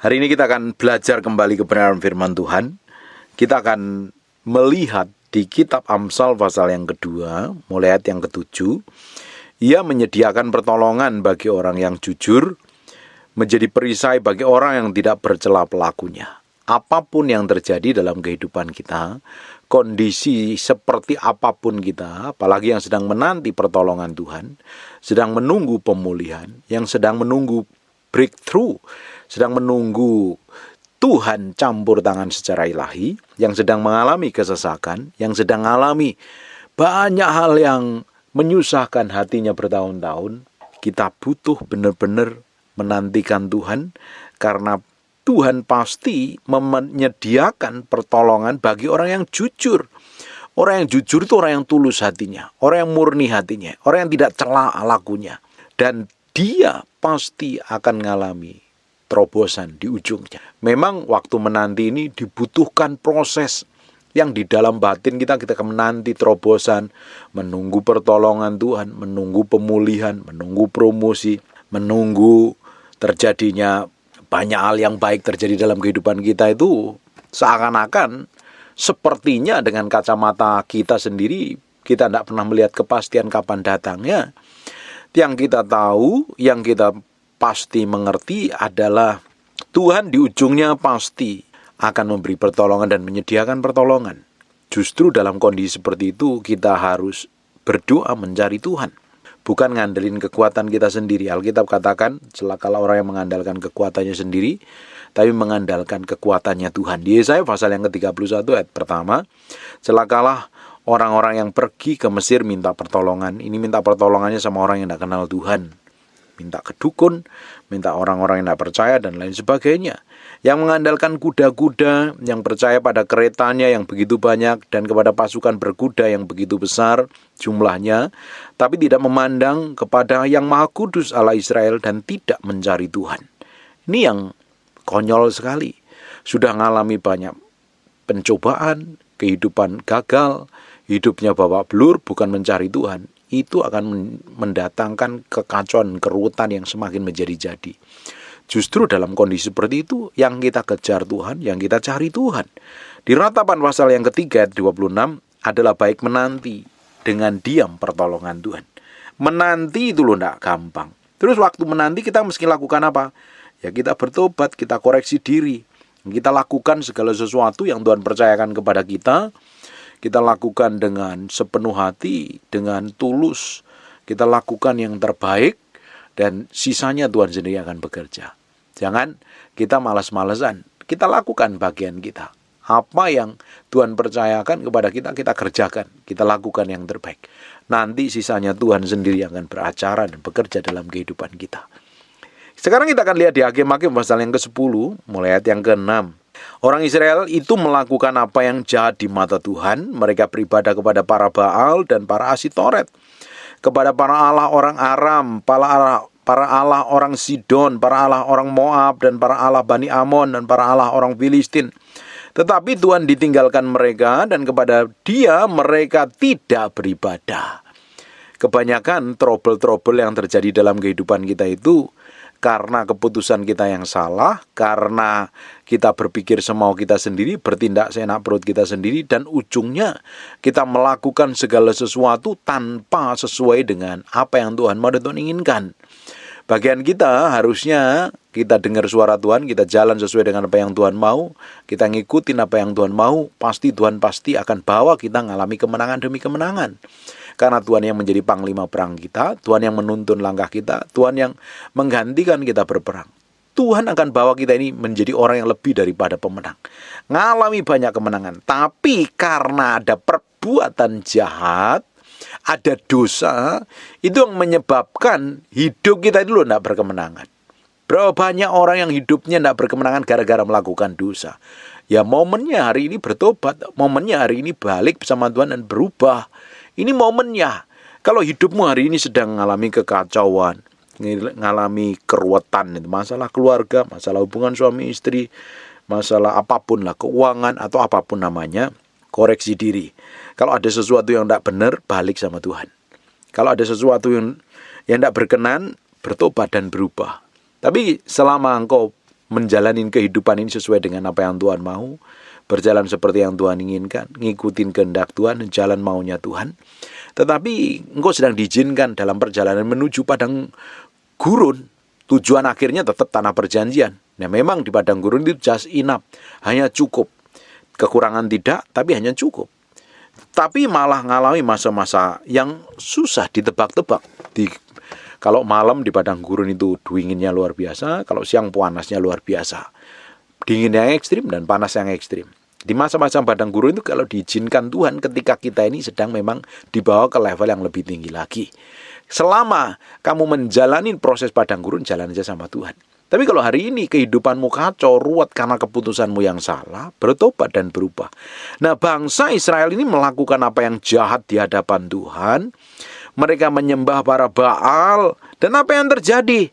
Hari ini kita akan belajar kembali kebenaran firman Tuhan. Kita akan melihat di kitab Amsal pasal yang kedua, mulai ayat yang ke-7. Ia menyediakan pertolongan bagi orang yang jujur, menjadi perisai bagi orang yang tidak bercela pelakunya. Apapun yang terjadi dalam kehidupan kita, kondisi seperti apapun kita, apalagi yang sedang menanti pertolongan Tuhan, sedang menunggu pemulihan, yang sedang menunggu breakthrough, sedang menunggu Tuhan campur tangan secara ilahi, yang sedang mengalami kesesakan, yang sedang mengalami banyak hal yang menyusahkan hatinya bertahun-tahun, kita butuh benar-benar menantikan Tuhan, karena Tuhan pasti menyediakan pertolongan bagi orang yang jujur. Orang yang jujur itu orang yang tulus hatinya, orang yang murni hatinya, orang yang tidak cela lakunya. Dan dia pasti akan mengalami terobosan di ujungnya. Memang waktu menanti ini dibutuhkan proses yang di dalam batin kita akan menanti terobosan, menunggu pertolongan Tuhan, menunggu pemulihan, menunggu promosi, menunggu terjadinya banyak hal yang baik terjadi dalam kehidupan kita. Itu seakan-akan sepertinya dengan kacamata kita sendiri, kita tidak pernah melihat kepastian kapan datangnya. Yang kita tahu, yang kita pasti mengerti adalah Tuhan di ujungnya pasti akan memberi pertolongan dan menyediakan pertolongan. Justru dalam kondisi seperti itu kita harus berdoa mencari Tuhan, bukan ngandelin kekuatan kita sendiri. Alkitab katakan, celakalah orang yang mengandalkan kekuatannya sendiri, tapi mengandalkan kekuatannya Tuhan. Di Yesaya pasal yang ke-31 ayat pertama, celakalah orang-orang yang pergi ke Mesir minta pertolongan. Ini minta pertolongannya sama orang yang tidak kenal Tuhan. Minta ke dukun, minta orang-orang yang tidak percaya, dan lain sebagainya. Yang mengandalkan kuda-kuda, yang percaya pada keretanya yang begitu banyak, dan kepada pasukan berkuda yang begitu besar jumlahnya, tapi tidak memandang kepada yang Maha Kudus Allah Israel dan tidak mencari Tuhan. Ini yang konyol sekali. Sudah mengalami banyak pencobaan, kehidupan gagal, hidupnya babak belur, bukan mencari Tuhan. Itu akan mendatangkan kekacauan, keruwetan yang semakin menjadi-jadi. Justru dalam kondisi seperti itu, yang kita kejar Tuhan, yang kita cari Tuhan. Di Ratapan pasal yang ketiga, 26, adalah baik menanti dengan diam pertolongan Tuhan. Menanti itu loh tidak gampang. Terus waktu menanti kita mesti lakukan apa? Ya kita bertobat, kita koreksi diri. Kita lakukan segala sesuatu yang Tuhan percayakan kepada kita. Kita lakukan dengan sepenuh hati, dengan tulus. Kita lakukan yang terbaik, dan sisanya Tuhan sendiri akan bekerja. Jangan kita malas-malasan. Kita lakukan bagian kita. Apa yang Tuhan percayakan kepada kita, kita kerjakan. Kita lakukan yang terbaik. Nanti sisanya Tuhan sendiri akan beracara dan bekerja dalam kehidupan kita. Sekarang kita akan lihat di Hakim-Hakim pasal yang ke-10, mulai ayat yang ke-6. Orang Israel itu melakukan apa yang jahat di mata Tuhan. Mereka beribadah kepada para Baal dan para Asitoret, kepada para allah orang Aram, para allah orang Sidon, para allah orang Moab, dan para allah Bani Amon, dan para allah orang Filistin. Tetapi Tuhan ditinggalkan mereka, dan kepada Dia mereka tidak beribadah. Kebanyakan trouble-trouble yang terjadi dalam kehidupan kita itu karena keputusan kita yang salah, karena kita berpikir semau kita sendiri, bertindak seenak perut kita sendiri, dan ujungnya kita melakukan segala sesuatu tanpa sesuai dengan apa yang Tuhan mau dan Tuhan inginkan. Bagian kita harusnya kita dengar suara Tuhan, kita jalan sesuai dengan apa yang Tuhan mau, kita ngikutin apa yang Tuhan mau, Tuhan pasti akan bawa kita mengalami kemenangan demi kemenangan. Karena Tuhan yang menjadi panglima perang kita, Tuhan yang menuntun langkah kita, Tuhan yang menggantikan kita berperang. Tuhan akan bawa kita ini menjadi orang yang lebih daripada pemenang. Ngalami banyak kemenangan. Tapi karena ada perbuatan jahat, ada dosa, itu yang menyebabkan hidup kita itu tidak berkemenangan. Berapa banyak orang yang hidupnya tidak berkemenangan gara-gara melakukan dosa. Ya momennya hari ini bertobat, momennya hari ini balik bersama Tuhan dan berubah. Ini momennya. Kalau hidupmu hari ini sedang mengalami kekacauan, mengalami keruwetan, masalah keluarga, masalah hubungan suami istri, masalah apapun lah, keuangan atau apapun namanya, koreksi diri. Kalau ada sesuatu yang tidak benar, balik sama Tuhan. Kalau ada sesuatu yang tidak berkenan, bertobat dan berubah. Tapi selama engkau menjalani kehidupan ini sesuai dengan apa yang Tuhan mau, berjalan seperti yang Tuhan inginkan, ngikutin kehendak Tuhan, jalan maunya Tuhan. Tetapi engkau sedang diizinkan dalam perjalanan menuju padang gurun. Tujuan akhirnya tetap tanah perjanjian. Nah memang di padang gurun itu just enough, hanya cukup. Kekurangan tidak, tapi hanya cukup. Tapi malah ngalami masa-masa yang susah ditebak-tebak. Kalau malam di padang gurun itu dinginnya luar biasa, kalau siang panasnya luar biasa. Dingin yang ekstrim dan panas yang ekstrim. Di masa-masa padang gurun itu kalau diizinkan Tuhan ketika kita ini sedang memang dibawa ke level yang lebih tinggi lagi. Selama kamu menjalani proses padang gurun, jalan aja sama Tuhan. Tapi kalau hari ini kehidupanmu kacau, ruwet karena keputusanmu yang salah, bertobat dan berubah. Nah, bangsa Israel ini melakukan apa yang jahat di hadapan Tuhan. Mereka menyembah para Baal. Dan apa yang terjadi?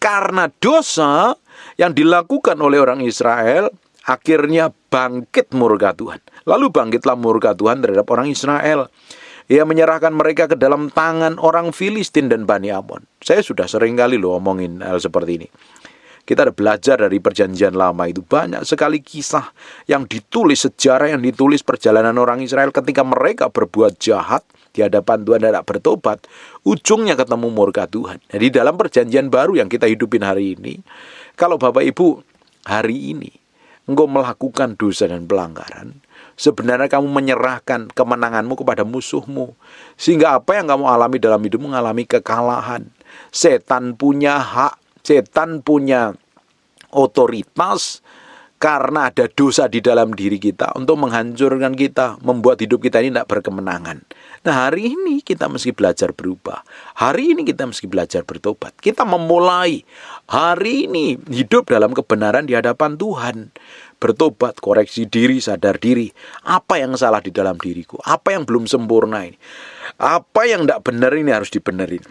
Karena dosa yang dilakukan oleh orang Israel, akhirnya bangkit murka Tuhan. Lalu bangkitlah murka Tuhan terhadap orang Israel. Ia menyerahkan mereka ke dalam tangan orang Filistin dan Bani Amon. Saya sudah sering kali omongin hal seperti ini. Kita ada belajar dari perjanjian lama itu. Banyak sekali kisah yang ditulis, sejarah yang ditulis perjalanan orang Israel ketika mereka berbuat jahat di hadapan Tuhan dan tidak bertobat. Ujungnya ketemu murka Tuhan. Jadi dalam perjanjian baru yang kita hidupin hari ini, kalau Bapak Ibu hari ini engkau melakukan dosa dan pelanggaran, sebenarnya kamu menyerahkan kemenanganmu kepada musuhmu. Sehingga apa yang kamu alami dalam hidup mengalami kekalahan. Setan punya hak, setan punya otoritas karena ada dosa di dalam diri kita untuk menghancurkan kita, membuat hidup kita ini tidak berkemenangan. Nah hari ini kita mesti belajar berubah. Hari ini kita mesti belajar bertobat. Kita memulai hari ini hidup dalam kebenaran di hadapan Tuhan. Bertobat, koreksi diri, sadar diri. Apa yang salah di dalam diriku? Apa yang belum sempurna ini? Apa yang tidak benar ini harus dibenerin.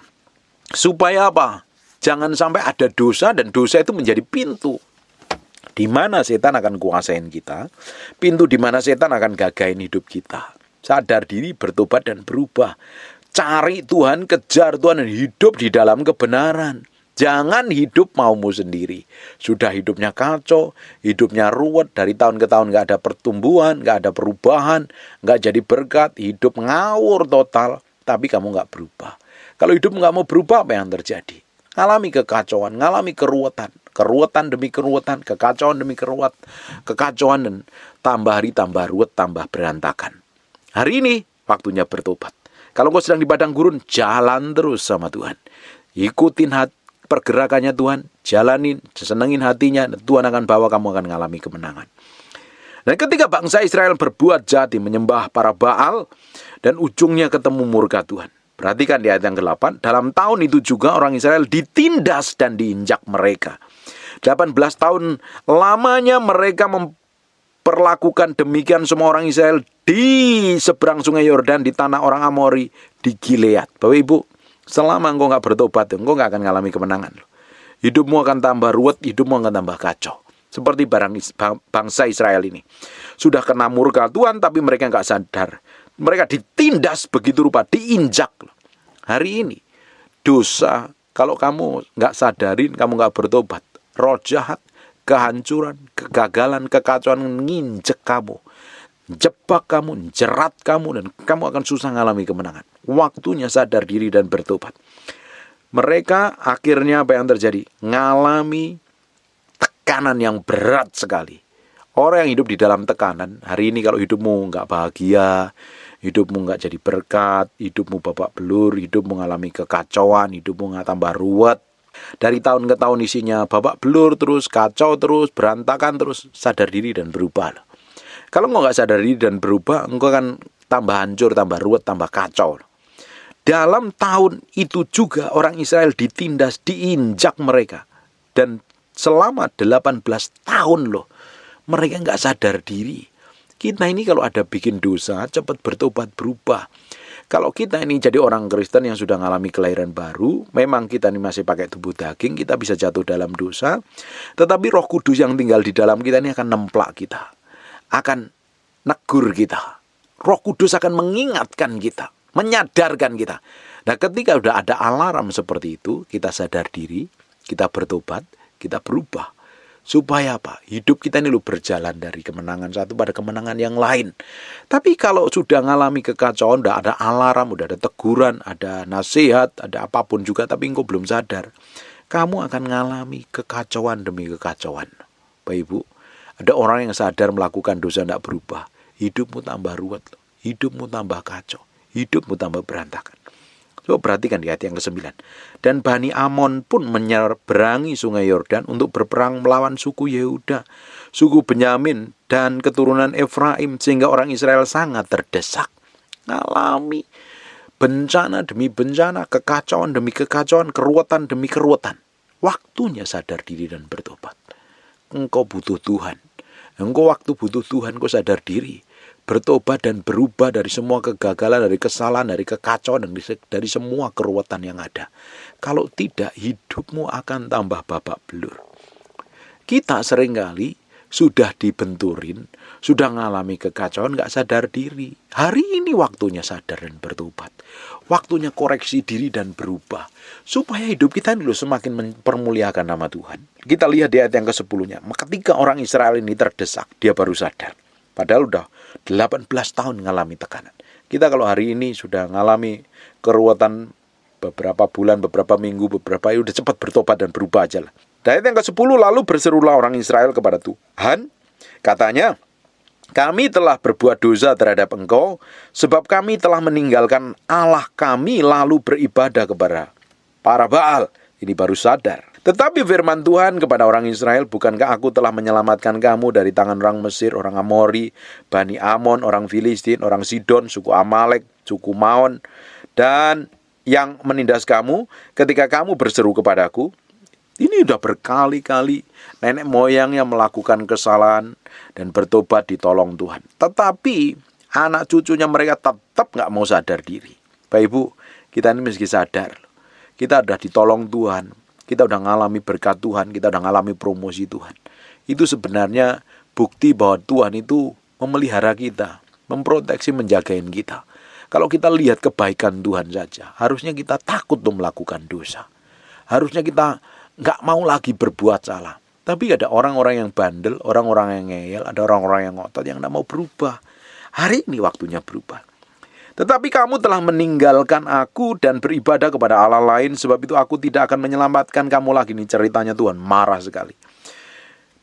Supaya apa? Jangan sampai ada dosa dan dosa itu menjadi pintu di mana setan akan kuasain kita, pintu di mana setan akan gagahin hidup kita. Sadar diri, bertobat dan berubah. Cari Tuhan, kejar Tuhan dan hidup di dalam kebenaran. Jangan hidup maumu sendiri. Sudah hidupnya kacau, hidupnya ruwet, dari tahun ke tahun gak ada pertumbuhan, gak ada perubahan, gak jadi berkat, hidup ngawur total, tapi kamu gak berubah. Kalau hidup gak mau berubah, apa yang terjadi? Ngalami kekacauan, ngalami keruwetan. Keruwetan demi keruwetan, kekacauan demi kekacauan, dan tambah hari tambah ruwet, tambah berantakan. Hari ini waktunya bertobat. Kalau kau sedang di padang gurun, jalan terus sama Tuhan. Ikutin pergerakannya Tuhan, jalanin, senengin hatinya, dan Tuhan akan bawa kamu akan mengalami kemenangan. Dan ketika bangsa Israel berbuat jahat, menyembah para Baal, dan ujungnya ketemu murka Tuhan. Perhatikan di ayat yang ke-8, dalam tahun itu juga orang Israel ditindas dan diinjak mereka. 18 tahun lamanya mereka memperlakukan demikian semua orang Israel di seberang sungai Yordan, di tanah orang Amori, di Gilead. Bapak Ibu, selama engkau gak bertobat, engkau gak akan mengalami kemenangan. Hidupmu akan tambah ruwet, hidupmu akan tambah kacau. Seperti bangsa Israel ini. Sudah kena murka Tuhan, tapi mereka gak sadar. Mereka ditindas begitu rupa, diinjak. Hari ini, dosa, kalau kamu gak sadarin, kamu gak bertobat, roh jahat, kehancuran, kegagalan, kekacauan nginjek kamu, jebak kamu, jerat kamu, dan kamu akan susah mengalami kemenangan. Waktunya sadar diri dan bertobat. Mereka akhirnya apa yang terjadi? Ngalami tekanan yang berat sekali. Orang yang hidup di dalam tekanan, hari ini kalau hidupmu gak bahagia, hidupmu gak jadi berkat, hidupmu babak belur, hidupmu mengalami kekacauan, hidupmu gak tambah ruwet. Dari tahun ke tahun isinya babak belur terus, kacau terus, berantakan terus. Sadar diri dan berubah. Kalau engkau gak sadar diri dan berubah, engkau akan tambah hancur, tambah ruwet, tambah kacau. Dalam tahun itu juga orang Israel ditindas, diinjak mereka. Dan selama 18 tahun mereka gak sadar diri. Kita ini kalau ada bikin dosa, cepat bertobat, berubah. Kalau kita ini jadi orang Kristen yang sudah mengalami kelahiran baru, memang kita ini masih pakai tubuh daging, kita bisa jatuh dalam dosa. Tetapi Roh Kudus yang tinggal di dalam kita ini akan nemplak kita, akan negur kita. Roh Kudus akan mengingatkan kita, menyadarkan kita. Nah ketika sudah ada alarm seperti itu, kita sadar diri, kita bertobat, kita berubah. Supaya apa? Hidup kita ini berjalan dari kemenangan satu pada kemenangan yang lain. Tapi kalau sudah ngalami kekacauan, udah ada alarm, udah ada teguran, ada nasihat, ada apapun juga, tapi engkau belum sadar, kamu akan ngalami kekacauan demi kekacauan. Bapak Ibu, ada orang yang sadar melakukan dosa tidak berubah, hidupmu tambah ruwet, hidupmu tambah kacau, hidupmu tambah berantakan. Coba perhatikan di ayat yang ke-9. Dan Bani Amon pun menyeberangi sungai Yordan untuk berperang melawan suku Yehuda, suku Benyamin, dan keturunan Efraim, sehingga orang Israel sangat terdesak. Ngalami bencana demi bencana, kekacauan demi kekacauan, keruwetan demi keruwetan. Waktunya sadar diri dan bertobat. Engkau butuh Tuhan. Engkau waktu butuh Tuhan, engkau sadar diri, bertobat dan berubah dari semua kegagalan, dari kesalahan, dari kekacauan, dan dari semua keruwetan yang ada. Kalau tidak, hidupmu akan tambah babak belur. Kita seringkali sudah dibenturin, sudah mengalami kekacauan, gak sadar diri. Hari ini waktunya sadar dan bertobat. Waktunya koreksi diri dan berubah. Supaya hidup kita ini semakin mempermuliakan nama Tuhan. Kita lihat di ayat yang ke-10-nya. Ketika orang Israel ini terdesak, dia baru sadar. Padahal udah 18 tahun mengalami tekanan. Kita kalau hari ini sudah mengalami keruwetan beberapa bulan, beberapa minggu, udah cepat bertobat dan berubah aja lah. Ayat yang ke-10, lalu berserulah orang Israel kepada Tuhan. Katanya, kami telah berbuat dosa terhadap engkau, sebab kami telah meninggalkan Allah kami lalu beribadah kepada para Baal. Ini baru sadar. Tetapi firman Tuhan kepada orang Israel, bukankah aku telah menyelamatkan kamu dari tangan orang Mesir, orang Amori, Bani Amon, orang Filistin, orang Sidon, suku Amalek, suku Maon, dan yang menindas kamu ketika kamu berseru kepadaku. Ini sudah berkali-kali nenek moyangnya melakukan kesalahan dan bertobat ditolong Tuhan. Tetapi anak cucunya mereka tetap gak mau sadar diri. Bapak Ibu, kita ini mesti sadar. Kita sudah ditolong Tuhan. Kita sudah mengalami berkat Tuhan. Kita sudah mengalami promosi Tuhan. Itu sebenarnya bukti bahwa Tuhan itu memelihara kita, memproteksi, menjagain kita. Kalau kita lihat kebaikan Tuhan saja, harusnya kita takut untuk melakukan dosa. Harusnya kita gak mau lagi berbuat salah. Tapi ada orang-orang yang bandel, orang-orang yang ngeyel, ada orang-orang yang ngotot yang gak mau berubah. Hari ini waktunya berubah. Tetapi kamu telah meninggalkan aku dan beribadah kepada Allah lain, sebab itu aku tidak akan menyelamatkan kamu lagi. Ini ceritanya Tuhan, marah sekali.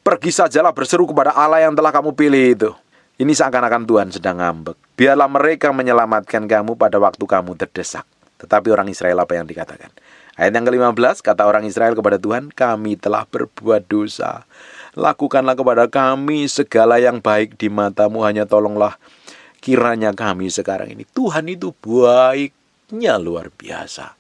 Pergi sajalah berseru kepada Allah yang telah kamu pilih itu. Ini seakan-akan Tuhan sedang ngambek. Biarlah mereka menyelamatkan kamu pada waktu kamu terdesak. Tetapi orang Israel apa yang dikatakan? Ayat yang ke-15, kata orang Israel kepada Tuhan, kami telah berbuat dosa. Lakukanlah kepada kami segala yang baik di matamu, hanya tolonglah kiranya kami sekarang ini. Tuhan itu baiknya luar biasa.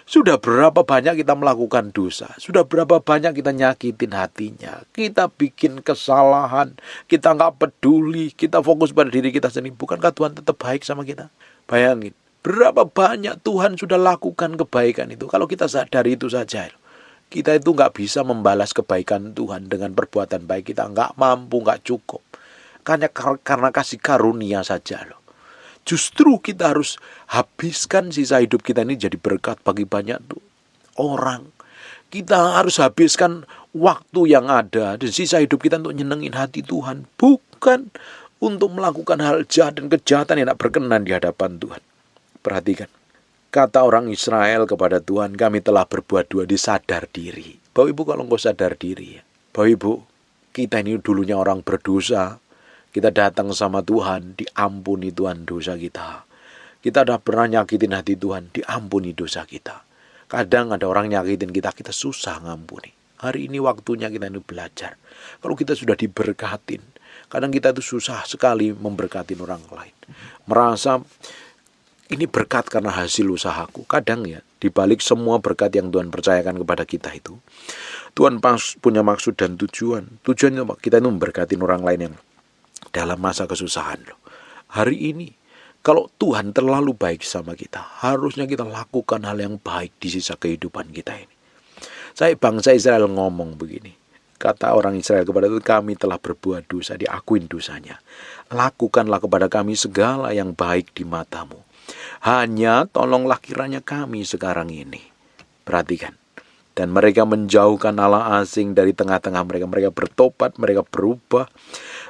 Sudah berapa banyak kita melakukan dosa, sudah berapa banyak kita nyakitin hatinya, kita bikin kesalahan, kita gak peduli, kita fokus pada diri kita sendiri. Bukankah Tuhan tetap baik sama kita? Bayangin. Berapa banyak Tuhan sudah lakukan kebaikan itu. Kalau kita sadari itu saja, kita itu gak bisa membalas kebaikan Tuhan dengan perbuatan baik kita. Gak mampu, gak cukup. Karena kasih karunia saja loh. Justru kita harus habiskan sisa hidup kita ini jadi berkat bagi banyak orang. Kita harus habiskan waktu yang ada dan sisa hidup kita untuk nyenengin hati Tuhan. Bukan untuk melakukan hal jahat dan kejahatan yang tak berkenan di hadapan Tuhan. Perhatikan, kata orang Israel kepada Tuhan, kami telah berbuat dosa, disadar diri. Bapak Ibu, kalau engkau sadar diri, Bapak Ibu, kita ini dulunya orang berdosa, kita datang sama Tuhan, diampuni Tuhan dosa kita. Kita udah pernah nyakitin hati Tuhan, diampuni dosa kita. Kadang ada orang nyakitin kita, kita susah ngampuni. Hari ini waktunya kita ini belajar. Kalau kita sudah diberkatin, kadang kita itu susah sekali memberkatin orang lain. Merasa ini berkat karena hasil usahaku. Kadang ya, dibalik semua berkat yang Tuhan percayakan kepada kita itu, Tuhan punya maksud dan tujuan. Tujuannya kita itu memberkatin orang lain yang dalam masa kesusahan loh. Hari ini, kalau Tuhan terlalu baik sama kita, harusnya kita lakukan hal yang baik di sisa kehidupan kita ini. Saya bangsa Israel ngomong begini. Kata orang Israel kepada Tuhan, kami telah berbuat dosa, diakuin dosanya. Lakukanlah kepada kami segala yang baik di matamu. Hanya tolonglah kiranya kami sekarang ini. Perhatikan. Dan mereka menjauhkan Allah asing dari tengah-tengah mereka. Mereka bertobat, mereka berubah.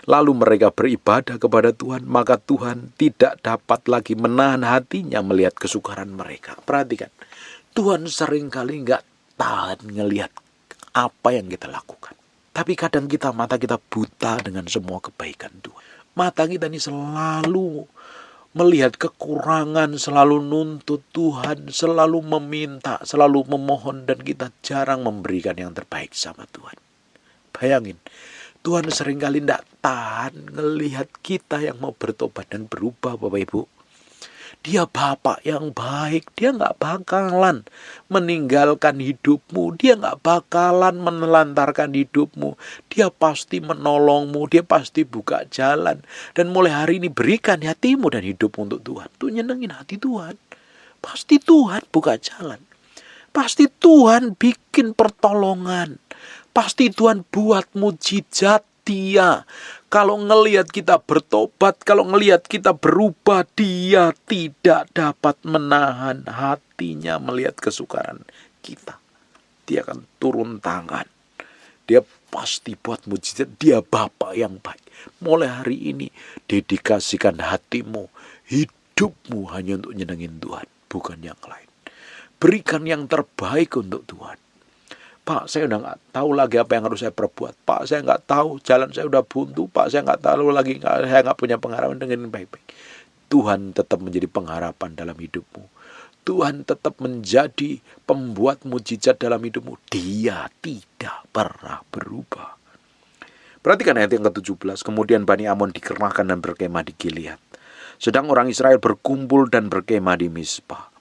Lalu mereka beribadah kepada Tuhan. Maka Tuhan tidak dapat lagi menahan hatinya melihat kesukaran mereka. Perhatikan, Tuhan seringkali gak tahan ngelihat apa yang kita lakukan. Tapi kadang mata kita buta dengan semua kebaikan Tuhan. Mata kita ini selalu melihat kekurangan, selalu nuntut Tuhan, selalu meminta, selalu memohon, dan kita jarang memberikan yang terbaik sama Tuhan. Bayangin, Tuhan seringkali tidak tahan ngelihat kita yang mau bertobat dan berubah, Bapak Ibu. Dia Bapak yang baik, dia gak bakalan meninggalkan hidupmu, dia gak bakalan menelantarkan hidupmu, dia pasti menolongmu, dia pasti buka jalan. Dan mulai hari ini berikan hatimu dan hidupmu untuk Tuhan, untuk nyenengin hati Tuhan. Pasti Tuhan buka jalan, pasti Tuhan bikin pertolongan, pasti Tuhan buat mujizat. Dia kalau ngelihat kita bertobat, kalau ngelihat kita berubah, dia tidak dapat menahan hatinya melihat kesukaran kita. Dia akan turun tangan. Dia pasti buat mujizat. Dia Bapa yang baik. Mulai hari ini dedikasikan hatimu, hidupmu hanya untuk nyenengin Tuhan, bukan yang lain. Berikan yang terbaik untuk Tuhan. Pak, saya udah gak tahu lagi apa yang harus saya perbuat. Pak, saya gak tahu, jalan saya udah buntu. Pak, saya gak tahu lagi, saya gak punya pengharapan. Dengerin baik-baik. Tuhan tetap menjadi pengharapan dalam hidupmu. Tuhan tetap menjadi pembuat mujizat dalam hidupmu. Dia tidak pernah berubah. Perhatikan ayat yang ke-17. Kemudian Bani Amon dikerahkan dan berkemah di Gilead, sedang orang Israel berkumpul dan berkemah di Mizpah.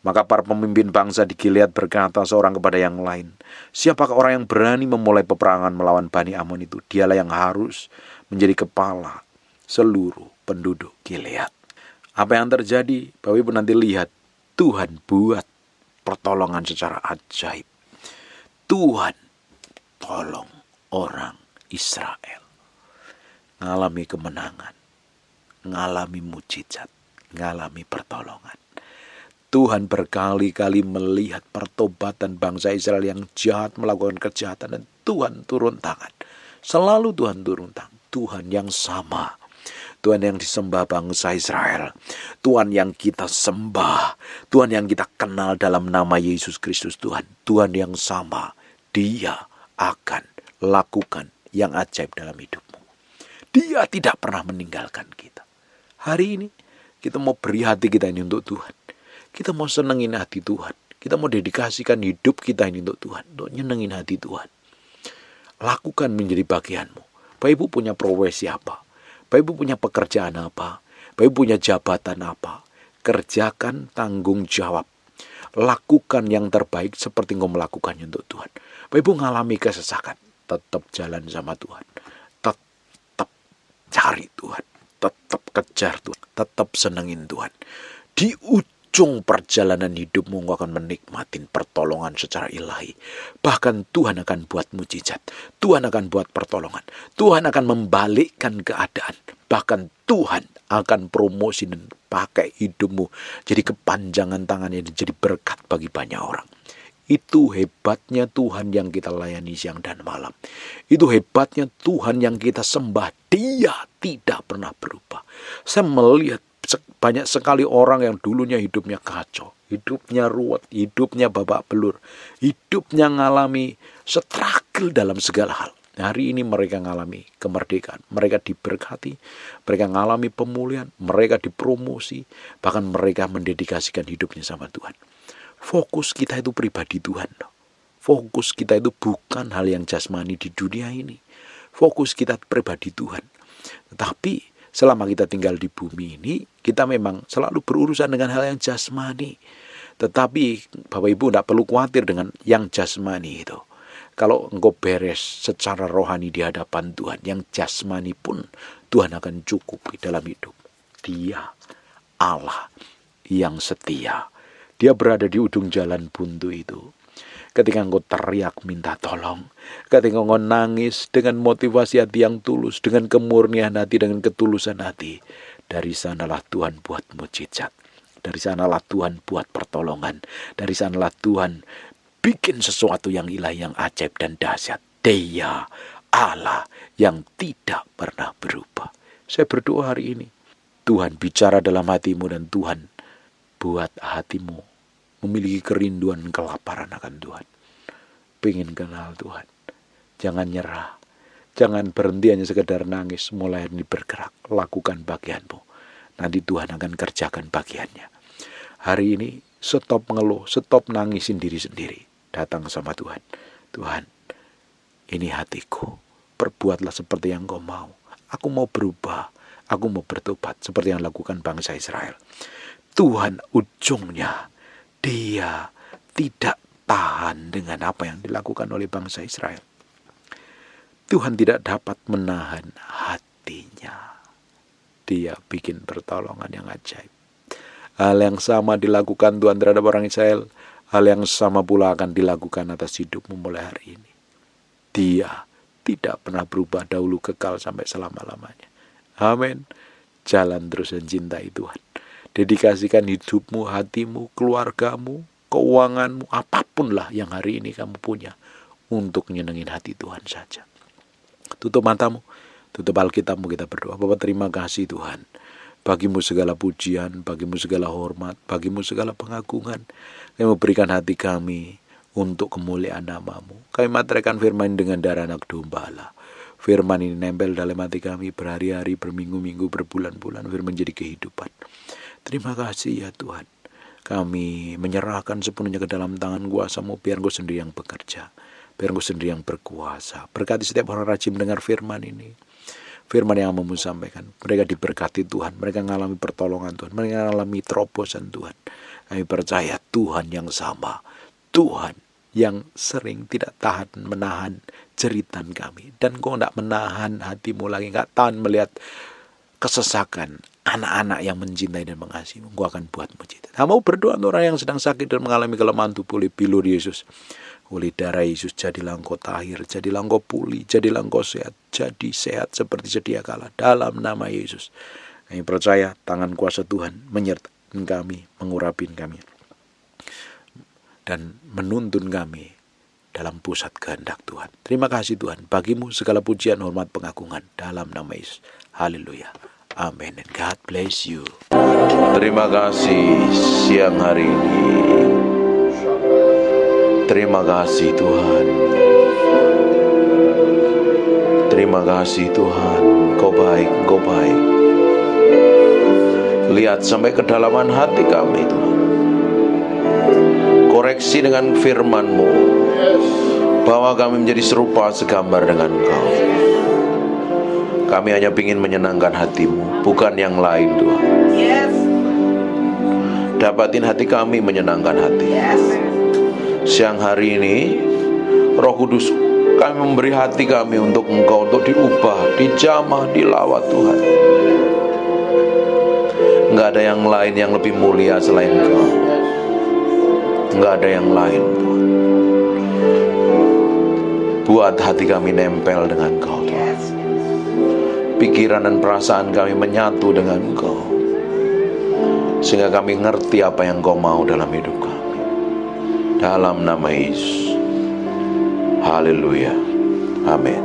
Maka para pemimpin bangsa di Gilead berkata seorang kepada yang lain, siapakah orang yang berani memulai peperangan melawan Bani Amon itu? Dialah yang harus menjadi kepala seluruh penduduk Gilead. Apa yang terjadi? Bapak Ibu nanti lihat, Tuhan buat pertolongan secara ajaib. Tuhan tolong orang Israel ngalami kemenangan, ngalami mujizat, ngalami pertolongan. Tuhan berkali-kali melihat pertobatan bangsa Israel yang jahat melakukan kejahatan, dan Tuhan turun tangan. Selalu Tuhan turun tangan. Tuhan yang sama, Tuhan yang disembah bangsa Israel, Tuhan yang kita sembah, Tuhan yang kita kenal dalam nama Yesus Kristus Tuhan yang sama. Dia akan lakukan yang ajaib dalam hidupmu. Dia tidak pernah meninggalkan kita. Hari ini kita mau beri hati kita ini untuk Tuhan. Kita mau senengin hati Tuhan. Kita mau dedikasikan hidup kita ini untuk Tuhan, untuk nyenengin hati Tuhan. Lakukan menjadi bagianmu. Bapak Ibu punya profesi apa? Bapak Ibu punya pekerjaan apa? Bapak Ibu punya jabatan apa? Kerjakan tanggung jawab. Lakukan yang terbaik seperti engkau melakukannya untuk Tuhan. Bapak Ibu ngalami kesesakan, tetap jalan sama Tuhan. Tetap cari Tuhan. Tetap kejar Tuhan. Tetap senengin Tuhan. Di ujung perjalanan hidupmu, engkau akan menikmati pertolongan secara ilahi. Bahkan Tuhan akan buat mujizat. Tuhan akan buat pertolongan. Tuhan akan membalikkan keadaan. Bahkan Tuhan akan promosi dan pakai hidupmu jadi kepanjangan tangannya dan jadi berkat bagi banyak orang. Itu hebatnya Tuhan yang kita layani siang dan malam. Itu hebatnya Tuhan yang kita sembah. Dia tidak pernah berubah. Saya melihat banyak sekali orang yang dulunya hidupnya kacau, hidupnya ruwet, hidupnya babak belur, hidupnya ngalami struggle dalam segala hal. Hari ini mereka ngalami kemerdekaan, mereka diberkati, mereka ngalami pemulihan, mereka dipromosi, bahkan mereka mendedikasikan hidupnya sama Tuhan. Fokus kita itu pribadi Tuhan. Fokus kita itu bukan hal yang jasmani di dunia ini. Fokus kita pribadi Tuhan. Tetapi selama kita tinggal di bumi ini, kita memang selalu berurusan dengan hal yang jasmani. Tetapi Bapak Ibu tidak perlu khawatir dengan yang jasmani itu. Kalau engkau beres secara rohani di hadapan Tuhan, yang jasmani pun Tuhan akan cukupi dalam hidup. Dia Allah yang setia. Dia berada di ujung jalan buntu itu. Ketika engkau teriak minta tolong, ketika engkau nangis dengan motivasi hati yang tulus, dengan kemurnian hati, dengan ketulusan hati, dari sanalah Tuhan buat mujizat. Dari sanalah Tuhan buat pertolongan. Dari sanalah Tuhan bikin sesuatu yang ilahi, yang ajaib dan dahsyat. Dia Allah yang tidak pernah berubah. Saya berdoa hari ini, Tuhan bicara dalam hatimu dan Tuhan buat hatimu memiliki kerinduan, kelaparan akan Tuhan. Pengen kenal Tuhan. Jangan nyerah. Jangan berhenti hanya sekedar nangis. Mulai ini bergerak. Lakukan bagianmu. Nanti Tuhan akan kerjakan bagiannya. Hari ini stop mengeluh. Stop nangisin diri sendiri. Datang sama Tuhan. Tuhan, ini hatiku. Perbuatlah seperti yang Kau mau. Aku mau berubah. Aku mau bertobat. Seperti yang lakukan bangsa Israel. Tuhan ujungnya. Dia tidak tahan dengan apa yang dilakukan oleh bangsa Israel. Tuhan tidak dapat menahan hatinya. Dia bikin pertolongan yang ajaib. Hal yang sama dilakukan Tuhan terhadap orang Israel. Hal yang sama pula akan dilakukan atas hidupmu mulai hari ini. Dia tidak pernah berubah, dahulu kekal sampai selama-lamanya. Amin. Jalan terus dan cintai Tuhan. Dedikasikan hidupmu, hatimu, keluargamu, keuanganmu, apapun lah yang hari ini kamu punya untuk nyenengin hati Tuhan saja. Tutup matamu, tutup Alkitabmu, kita berdoa. Bapa, terima kasih Tuhan. Bagimu segala pujian, bagimu segala hormat, bagimu segala pengagungan. Kami berikan hati kami untuk kemuliaan nama-Mu. Kami materaikan firman dengan darah anak domba Allah. Firman ini nempel dalam hati kami berhari-hari, berminggu-minggu, berbulan-bulan. Firman jadi kehidupan. Terima kasih ya Tuhan. Kami menyerahkan sepenuhnya ke dalam tangan kuasa-Mu. Biar Engkau sendiri yang bekerja. Biar Engkau sendiri yang berkuasa. Berkati setiap orang rajin mendengar firman ini. Firman yang mau sampaikan. Mereka diberkati Tuhan. Mereka mengalami pertolongan Tuhan. Mereka mengalami terobosan Tuhan. Kami percaya Tuhan yang sama. Tuhan yang sering tidak tahan menahan jeritan kami. Dan Kau tidak menahan hatimu lagi. Tidak tahan melihat kesesakan anak-anak yang mencintai dan mengasihi-Mu. Engkau akan buat mujizat. Mau berdoa untuk orang yang sedang sakit dan mengalami kelemahan tubuh oleh bilur Yesus. Oleh darah Yesus, jadilah engkau tahir, jadilah engkau pulih, jadilah engkau sehat. Jadi sehat seperti sedia kala dalam nama Yesus. Kami percaya tangan kuasa Tuhan menyertai kami, mengurapin kami. Dan menuntun kami dalam pusat kehendak Tuhan. Terima kasih Tuhan. Bagimu segala pujian, hormat, pengagungan dalam nama Yesus. Haleluya. Amin. And God bless you. Terima kasih siang hari ini. Terima kasih Tuhan. Terima kasih Tuhan. Kau baik, Kau baik. Lihat sampai kedalaman hati kami Tuhan. Koreksi dengan firman-Mu. Bahwa kami menjadi serupa segambar dengan Kau. Kami hanya ingin menyenangkan hati-Mu, bukan yang lain Tuhan. Dapatin hati kami menyenangkan hati. Siang hari ini Roh Kudus, kami memberi hati kami untuk Engkau, untuk diubah, dijamah, dilawat Tuhan. Enggak ada yang lain yang lebih mulia selain Engkau. Enggak ada yang lain Tuhan. Buat hati kami nempel dengan Engkau Tuhan. Pikiran dan perasaan kami menyatu dengan Engkau, sehingga kami ngerti apa yang Engkau mau dalam hidup kami. Dalam nama Yesus. Haleluya. Amin.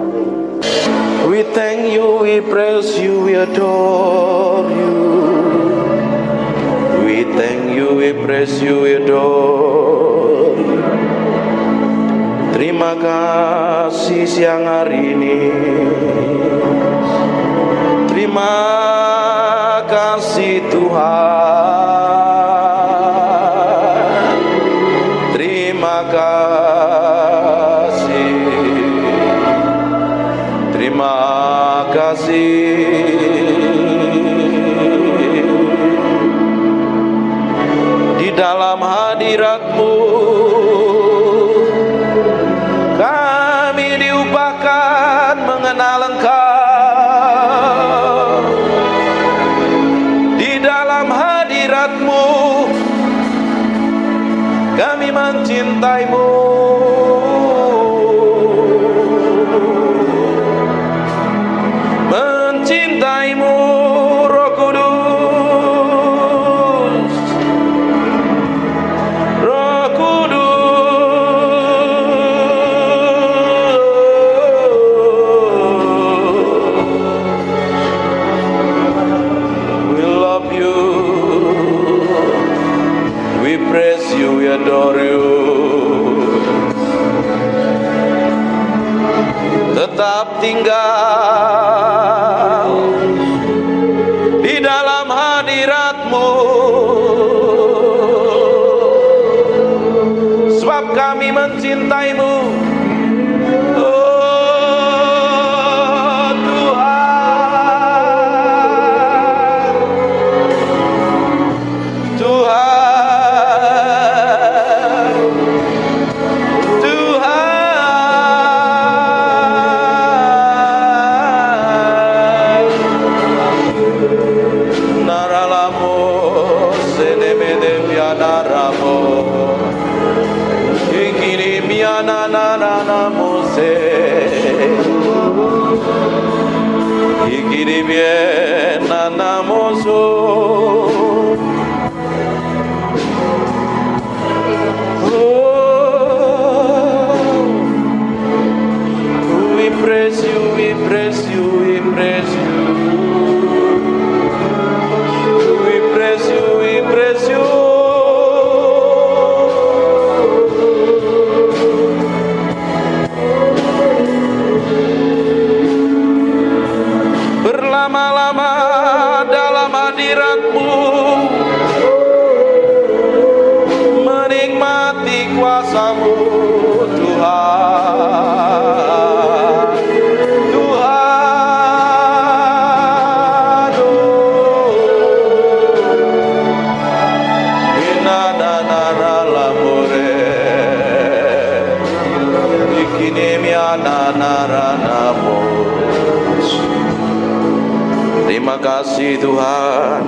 We thank you, we praise you, we adore you. We thank you, we praise you, we adore you. Terima kasih siang hari ini. Terima kasih Tuhan. Terima kasih. Terima kasih. Di dalam hadirat-Mu kami diubahkan mengenal Engkau. Hadirat-Mu kami mencintai-Mu. Mencintai-Mu Roh Kudus. Roh Kudus tinggal di dalam hadirat-Mu, sebab kami mencintai-Mu. Oh Tuhan, Tuhan, Tuhan. Naralamo senemede mianaramo, ikiri miananaramo se, ikiri miananamo so. We praise you, we praise you, we praise you. We praise you, we praise you. Berlama-lama dalam hadirat-Mu, menikmati kuasa-Mu, Tuhan, Tuhan. Inananaramore, ikinemiananaranamo. Terima kasih Tuhan.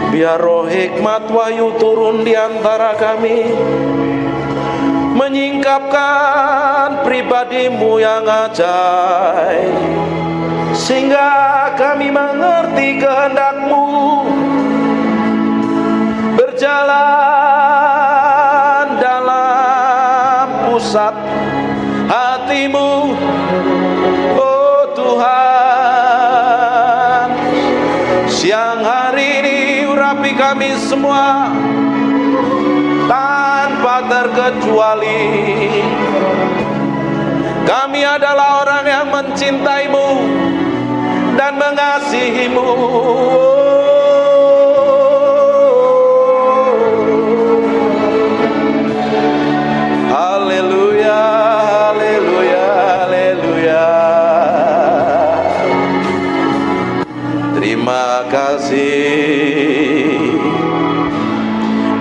Biar roh hikmat wahyu turun di antara kami, menyingkapkan pribadi-Mu yang ajaib, sehingga kami mengerti kehendak-Mu, berjalan dalam pusat hati-Mu. Oh Tuhan, siang hari ini urapi kami semua tanpa terkecuali. Kami adalah orang yang mencintai-Mu dan mengasihi-Mu. Haleluya, haleluya, haleluya. Terima kasih.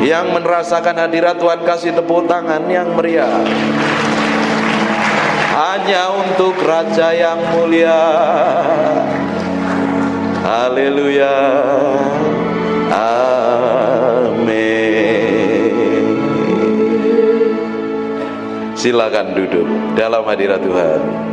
Yang merasakan hadirat Tuhan kasih tepuk tangan yang meriah. Hanya untuk Raja yang mulia. Haleluya. Amin. Silakan duduk dalam hadirat Tuhan.